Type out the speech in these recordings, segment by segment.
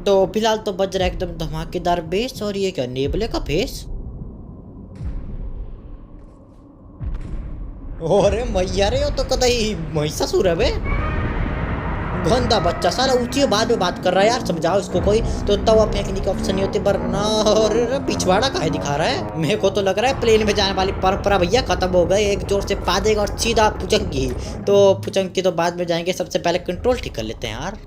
तो फिलहाल तो बज रहा है एकदम धमाकेदार बेस। और ये क्या नेबले का फेस। अरे मैया रे, वो तो कतई महिषासुर है बे। गंदा बच्चा साला ऊंची बाद में बात कर रहा है यार, समझाओ इसको कोई। तो तवा फेंकने की ऑप्शन नहीं होती वरना। और पिछवाड़ा काहे दिखा रहा है, मेरे को तो लग रहा है प्लेन में जाने वाली परंपरा भैया खत्म हो गई। एक जोर से पा देगा और सीधा पुचंकी। तो पुचंकी तो बाद में जाएंगे, सबसे पहले कंट्रोल ठीक कर लेते हैं यार।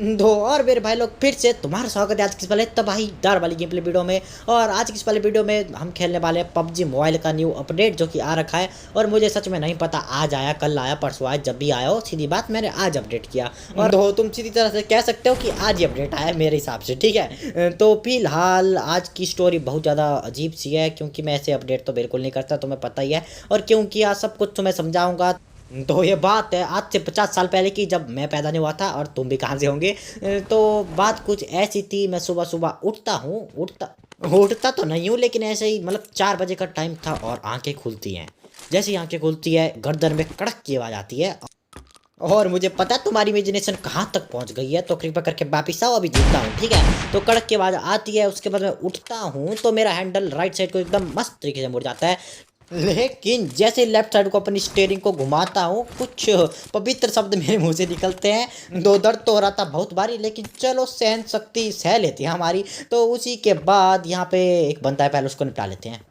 दो और मेरे भाई लोग फिर से तुम्हारा स्वागत है आज की इस वाले तबाहीदार वाली गेम प्ले वीडियो में। और आज की इस वाले वीडियो में हम खेलने वाले हैं पबजी मोबाइल का न्यू अपडेट जो कि आ रखा है। और मुझे सच में नहीं पता आज आया, कल आया, परसों आया, जब भी आया हो, सीधी बात मैंने आज अपडेट किया। और तो तुम सीधी तरह से कह सकते हो कि आज ही अपडेट आया मेरे हिसाब से, ठीक है। तो फिलहाल आज की स्टोरी बहुत ज़्यादा अजीब सी है, क्योंकि मैं ऐसे अपडेट तो बिल्कुल नहीं करता, तुम्हें पता ही है। और क्योंकि आज सब कुछ तुम्हें समझाऊंगा। तो ये बात है आज से 50 साल पहले की, जब मैं पैदा नहीं हुआ था और तुम भी कहाँ से होंगे। तो बात कुछ ऐसी थी, मैं सुबह सुबह उठता तो नहीं हूँ, लेकिन ऐसे ही मतलब 4 बजे का टाइम था और आंखें खुलती हैं। जैसे ही आंखें खुलती है गर्दन में कड़क की आवाज़ आती है। और मुझे पता है तुम्हारी इमेजिनेशन कहाँ तक पहुँच गई है, तो कृपया करके वापिस आओ, अभी जीतता हूँ, ठीक है। तो कड़क की आवाज़ आती है, उसके बाद मैं उठता हूँ तो मेरा हैंडल राइट साइड को एकदम मस्त तरीके से मुड़ जाता है। लेकिन जैसे लेफ्ट साइड को अपनी स्टेयरिंग को घुमाता हूँ, कुछ पवित्र शब्द मेरे मुंह से निकलते हैं। दो दर्द तो हो रहा था बहुत बारी, लेकिन चलो सहन शक्ति सह लेती है हमारी। तो उसी के बाद यहाँ पे एक बनता है, पहले उसको निपटा लेते हैं।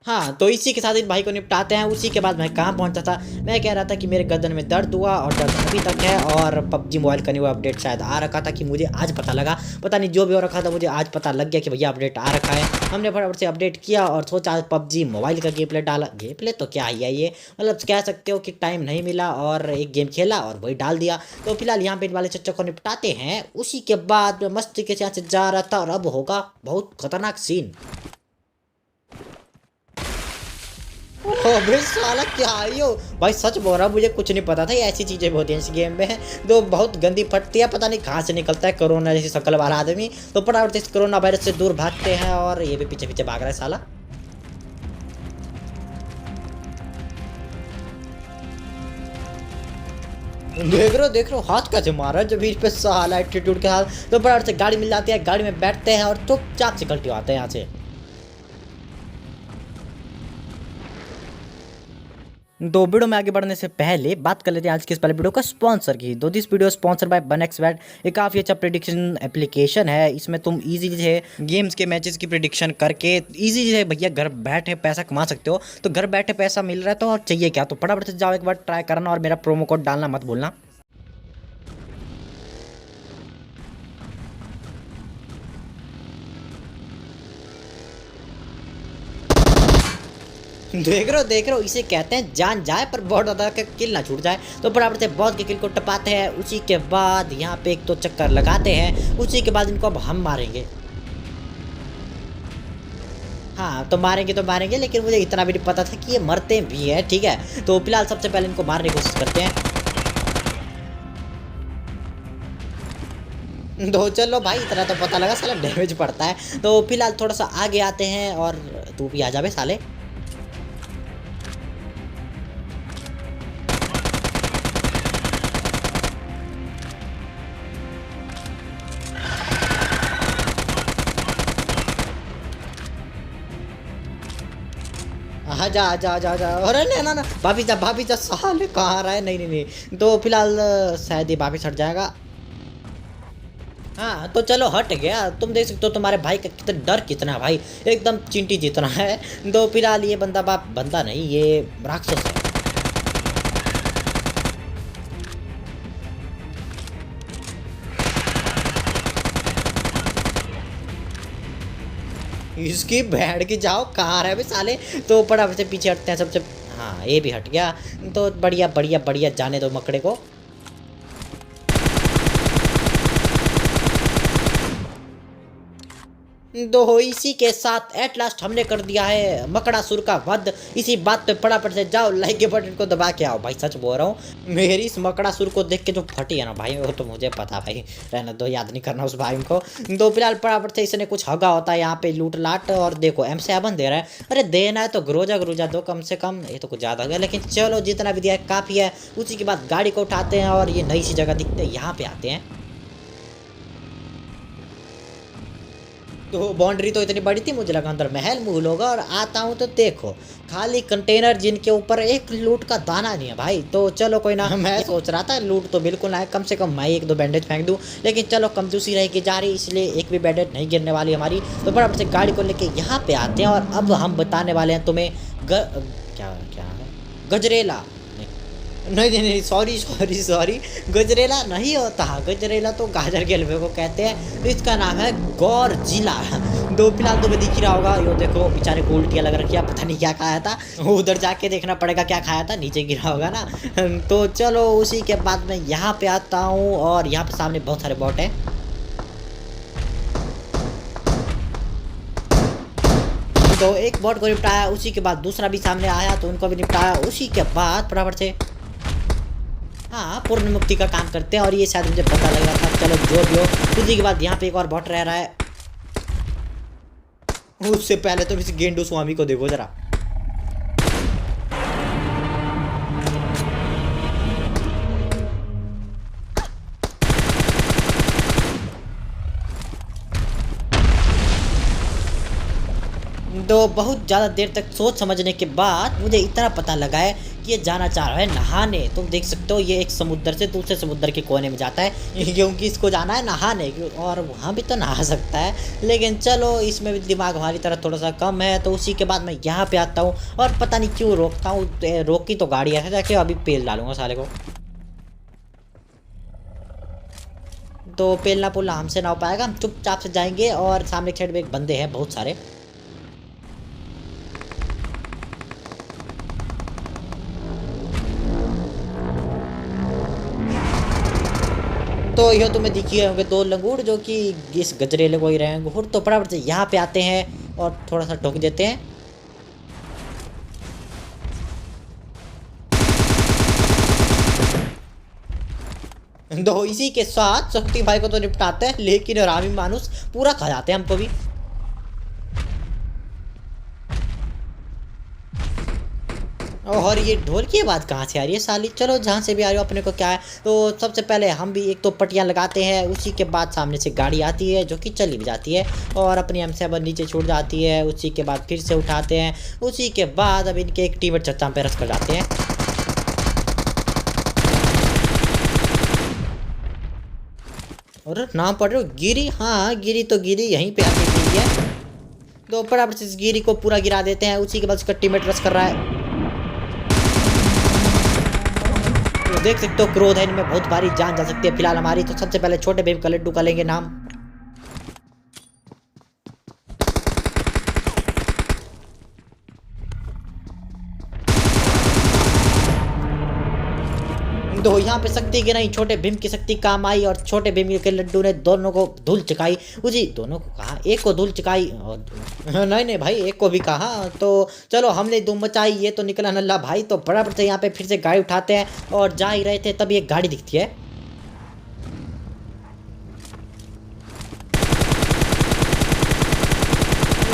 हाँ, तो इसी के साथ इन भाई को निपटाते हैं। उसी के बाद मैं कहाँ पहुँचा था, मैं कह रहा था कि मेरे गर्दन में दर्द हुआ और दर्द अभी तक है। और पबजी मोबाइल का न्यू अपडेट शायद आ रखा था कि मुझे आज पता लगा, पता नहीं जो भी हो रखा था, मुझे आज पता लग गया कि भैया अपडेट आ रखा है। हमने फटाफट से अपडेट किया और सोचा पबजी मोबाइल का गेम प्ले डाला। गेम प्ले तो क्या ही है ये, मतलब कह सकते हो कि टाइम नहीं मिला और एक गेम खेला और वही डाल दिया। तो फिलहाल यहाँ पे इन वाले चच्चों को निपटाते हैं। उसी के बाद मैं मस्ती के यहाँ से जा रहा था और अब होगा बहुत खतरनाक सीन। अबे साला क्या आई हो भाई, सच बोल रहा हूँ, मुझे कुछ नहीं पता था ये ऐसी चीजें होती हैं इस गेम में। तो बहुत गंदी फटती है, पता नहीं कहाँ से निकलता है कोरोना जैसी शक्ल वाला आदमी। तो फटाफट इस कोरोना वायरस से दूर भागते हैं। और ये भी पीछे पीछे भाग रहा है साला। देख रहे हो हाथ कैसे मारा जब बीच पे साला एटीट्यूड के साथ। तो फटाफट से गाड़ी मिल जाती है, गाड़ी में बैठते हैं और चुपचाप से कल्टी आते हैं यहाँ से। तो वीडियो में आगे बढ़ने से पहले बात कर लेते हैं आज की इस पहले वीडियो का स्पॉन्सर की। तो दिस वीडियो स्पॉन्सर बाय बनएक्सबेट। ये काफ़ी अच्छा प्रिडिक्शन एप्लीकेशन है। इसमें तुम इजीली से गेम्स के मैचेस की प्रिडिक्शन करके इजीली से भैया घर बैठे पैसा कमा सकते हो। तो घर बैठे पैसा मिल रहा है तो और चाहिए क्या। तो फटाफट से जाओ एक बार ट्राई करना और मेरा प्रोमो कोड डालना मत भूलना। देख रहे हो इसे कहते हैं जान जाए पर बहुत ज़्यादा का किल ना छूट जाए। तो फटाफट से बॉस के किल को टपाते हैं। उसी के बाद यहाँ पे एक तो चक्कर लगाते हैं। उसी के बाद इनको अब हम मारेंगे। हाँ, तो मारेंगे, लेकिन मुझे इतना भी नहीं पता था कि ये मरते भी है, ठीक है। तो फिलहाल सबसे पहले इनको मारने की कोशिश करते हैं। तो चलो भाई, इतना तो पता लगा साला डैमेज पड़ता है। तो फिलहाल थोड़ा सा आगे आते हैं और तू भी आ जावे साले। आजा आजा आजा आजा। अरे नहीं ना ना, भाभी जा साले कहाँ रहा है। नहीं नहीं नहीं, तो फिलहाल शायद ये वापिस हट जाएगा। हाँ, तो चलो हट गया। तुम देख सकते हो तुम्हारे भाई का कितना डर, कितना भाई एकदम चिंटी जितना है। तो फिलहाल ये बंदा बाप बंदा नहीं, ये राक्षस है। इसकी भैंड की जाओ, कहाँ रहे साले। तो फटाफट से पीछे हटते हैं सबसे। हाँ, ये भी हट गया। तो बढ़िया बढ़िया बढ़िया, जाने दो मकड़े को। तो इसी के साथ एट लास्ट हमने कर दिया है मकड़ासुर का वध। इसी बात पे फटाफट से जाओ लाइक के बटन को दबा के आओ भाई, सच बोल रहा हूँ। मेरी इस मकड़ासुर को देख के जो फटी है ना भाई, वो तो मुझे पता भाई, रहने दो, याद नहीं करना उस भाई को। तो फिलहाल फटाफट से इसने कुछ हगा होता है यहाँ पे लूट लाट, और देखो M7 दे रहा है। अरे देना है तो ग्रोजा ग्रोजा दो कम से कम, ये तो कुछ ज़्यादा हो गया, लेकिन चलो जितना भी दिया है काफ़ी है। उसी के बाद गाड़ी को उठाते हैं और ये नई सी जगह दिखते हैं, यहाँ पे आते हैं। तो बाउंड्री तो इतनी बड़ी थी, मुझे लगा अंदर महल महल होगा, और आता हूँ तो देखो खाली कंटेनर जिनके ऊपर एक लूट का दाना नहीं है भाई। तो चलो कोई ना, मैं सोच रहा था लूट तो बिल्कुल ना है, कम से कम मैं एक दो बैंडेज फेंक दूँ, लेकिन चलो कंजूसी रहेगी जा रही, इसलिए एक भी बैंडेज नहीं गिरने वाली हमारी। तो बराबर से गाड़ी को लेके यहाँ पे आते हैं, और अब हम बताने वाले हैं तुम्हें क्या क्या है, गजरेला। नहीं नहीं नहीं, सॉरी सॉरी सॉरी, गजरेला नहीं होता, गजरेला तो गाजर के हलवे को कहते हैं। तो इसका नाम है गौरजिला। दो फिलहाल तुम्हें दिख ही रहा होगा, यो देखो बेचारे को उल्टियाँ लग रखी है, पता नहीं क्या खाया था, उधर जाके देखना पड़ेगा क्या खाया था, नीचे गिरा होगा ना। तो चलो उसी के बाद मैं यहाँ पे आता हूँ, और यहाँ पे सामने बहुत सारे बॉट हैं। तो एक बॉट को निपटाया, उसी के बाद दूसरा भी सामने आया तो उनको भी निपटाया। उसी के बाद फटाफट से हाँ पूर्ण मुक्ति का काम करते हैं, और ये शायद मुझे पता लग रहा था। चलो जो भी हो, उसी के बाद यहाँ पे एक और बॉट रह रहा है। उससे पहले तो इस गेंडू स्वामी को देखो जरा। तो बहुत ज़्यादा देर तक सोच समझने के बाद मुझे इतना पता लगा है कि ये जाना चाह रहा है नहाने। तुम देख सकते हो ये एक समुद्र से दूसरे समुद्र के कोने में जाता है, क्योंकि इसको जाना है नहाने, और वहाँ भी तो नहा सकता है, लेकिन चलो इसमें भी दिमाग हमारी तरह थोड़ा सा कम है। तो उसी के बाद मैं यहाँ पे आता हूँ, और पता नहीं क्यों रोकता हूँ, रोकी तो गाड़ी ऐसे जाके अभी पेल डालूंगा साले को। तो पेलना पुलना हमसे ना हो पाएगा, हम चुपचाप से जाएंगे, और सामने साइड में एक बंदे हैं बहुत सारे। तो यह तुम्हें दिख ही होंगे दो लंगूर, जो कि इस गजरेले को ही रहे हैं घूर। तो फटाफट से यहाँ पे आते हैं और थोड़ा सा ठोक देते हैं। तो इसी के साथ शक्ति भाई को तो निपटाते हैं, लेकिन रामी मानुस पूरा खा जाते हैं हमको भी। और ये ढोल की बात कहाँ से आ रही है साली, चलो जहाँ से भी आ रही हो अपने को क्या है। तो सबसे पहले हम भी एक तो पट्टियाँ लगाते हैं, उसी के बाद सामने से गाड़ी आती है जो कि चली भी जाती है, और अपनी M7 नीचे छूट जाती है। उसी के बाद फिर से उठाते हैं, उसी के बाद अब इनके एक टीममेट चच्चा पे रस कर जाते हैं। और नाम पढ़ रहे हो गिरी, हाँ गिरी तो गिरी यहीं पे आके गिरी है। तो फटाफट से इस गिरी को पूरा गिरा देते हैं, उसी के बाद उसका टीममेट रस कर रहा है। तो देख सकते हो क्रोध है इनमें, बहुत भारी जान जा सकती है फिलहाल हमारी। तो सबसे पहले छोटे भीम का लड्डू का लेंगे नाम। तो यहाँ पे शक्ति की नहीं, छोटे भीम की शक्ति काम आई, और छोटे भीम के लड्डू ने दोनों को धूल चकाई। उसी दोनों को कहा, एक को धूल चकाई और नहीं नहीं भाई एक को भी कहा। तो चलो हमने धूम मचाई, ये तो निकला नल्ला भाई। तो बराबर से यहाँ पे फिर से गाड़ी उठाते हैं, और जा ही रहे थे तब एक गाड़ी दिखती है।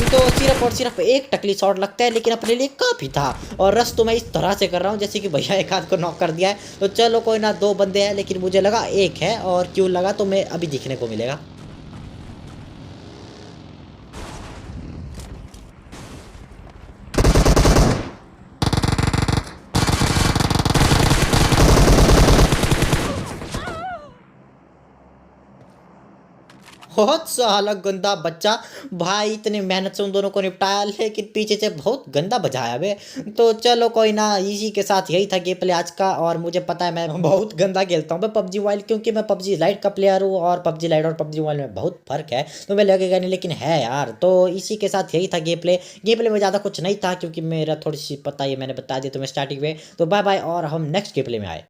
तो सिर्फ और सिर्फ एक टकली शॉट लगता है, लेकिन अपने लिए काफ़ी था। और रस तो मैं इस तरह से कर रहा हूँ जैसे कि भैया एक हाथ को नॉक कर दिया है। तो चलो कोई ना, दो बंदे हैं, लेकिन मुझे लगा एक है, और क्यों लगा तो मैं अभी दिखने को मिलेगा। बहुत साला गंदा बच्चा भाई, इतनी मेहनत से उन दोनों को निपटाया, लेकिन पीछे से बहुत गंदा बजाया बे। तो चलो कोई ना, इसी के साथ यही था गेम प्ले आज का। और मुझे पता है मैं बहुत गंदा खेलता हूँ मैं पबजी मोबाइल, क्योंकि मैं पबजी लाइट का प्लेयर हूँ, और पबजी लाइट और पबजी मोबाइल में बहुत फर्क है, तो मैं लगेगा नहीं, लेकिन है यार। तो इसी के साथ यही था गेम प्ले में ज़्यादा कुछ नहीं था, क्योंकि मेरा थोड़ी सी पता है मैंने बता दिया तुम्हें स्टार्टिंग में। तो बाय बाय, और हम नेक्स्ट गेम प्ले में आए।